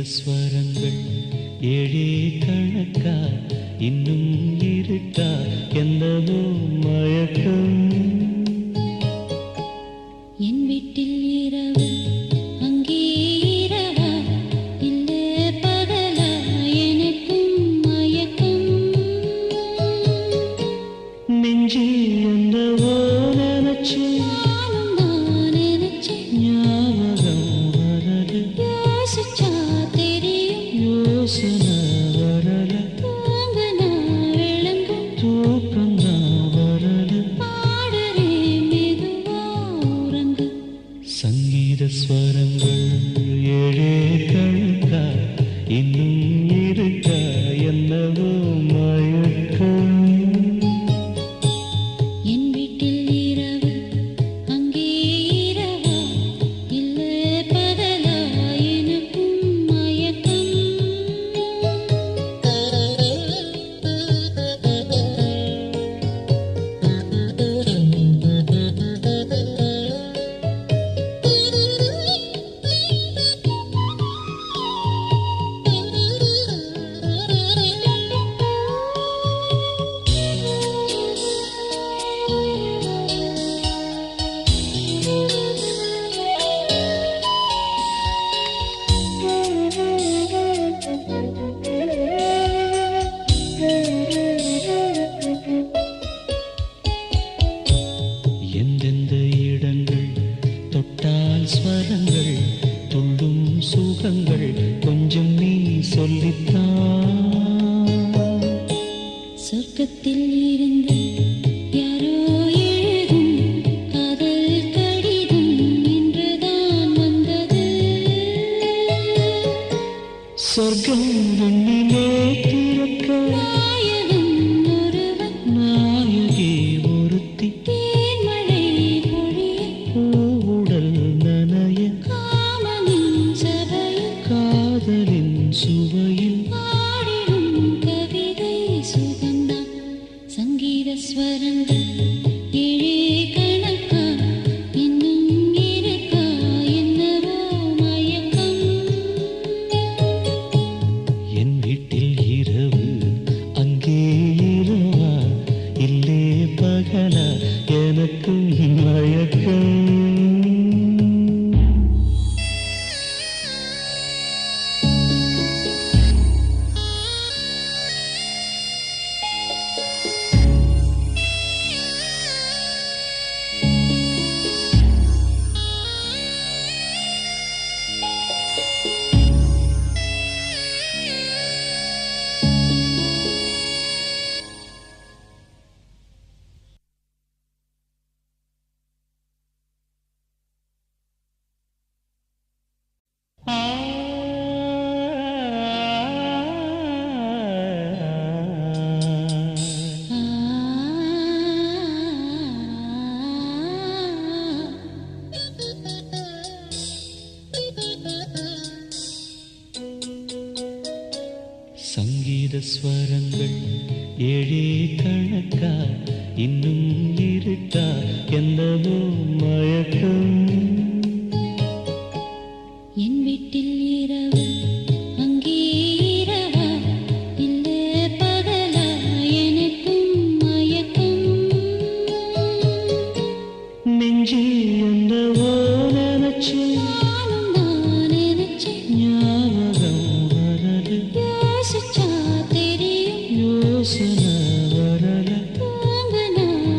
ஸ்வரங்கள் ஏழே கணக்கா இன்னும் இருக்கா என்னவோ மயக்கம் என் வீட்டில் இரவு அங்கே இரவா இல்லை பகலா எனக்கும் மயக்கம் நெஞ்சில் என்னவோ நினைச்சு நானும் நான் நினைச்சேன் ஞாபகம் வரது யோசிச்சா தெரியும் யோசனை வரல தூங்கனா விளங்கும் தூக்கம் தான் வரல பாடுறே மெதுவா உறங்கு சங்கீத ஸ்வரங்கள் ஏழே கணக்கா இன்னும் இருக்கா என்னவோ மயக்கம் என் வீட்டில் இரவு அங்கே இரவா இல்லை பகலா எனக்கும் மயக்கம் எந்தெந்த இடங்கள் தொட்டால் ஸ்வரங்கள் துள்ளும் சுகங்கள் கொஞ்சம் நீ சொல்லித்தான் சொர்க்கத்தில் இருந்து யாரோ எழுதும் காதல் கடிதம் இன்றுதான் வந்தது சொர்க்கம் விண்ணிலே திறக்க நாயகன் ஒருவன் நாயகி ஒருத்தி தேன்மழை பொழிய பூவுடல் நனைய காமனின் சபையில் காதலின் சுவையில் பாடிடும் கவிதை சுகந்தான் சங்கீத ஸ்வரங்கள் ஏழே கணக்கா இன்னும் இருக்கா என்னவோ மயக்கம் என் வீட்டில் இரவு அங்கே இரவா இல்லே பகலா எனக்கும் மயக்கம் சங்கீத ஸ்வரங்கள் ஏழே கணக்கா இன்னும் இருக்கா என்னவோ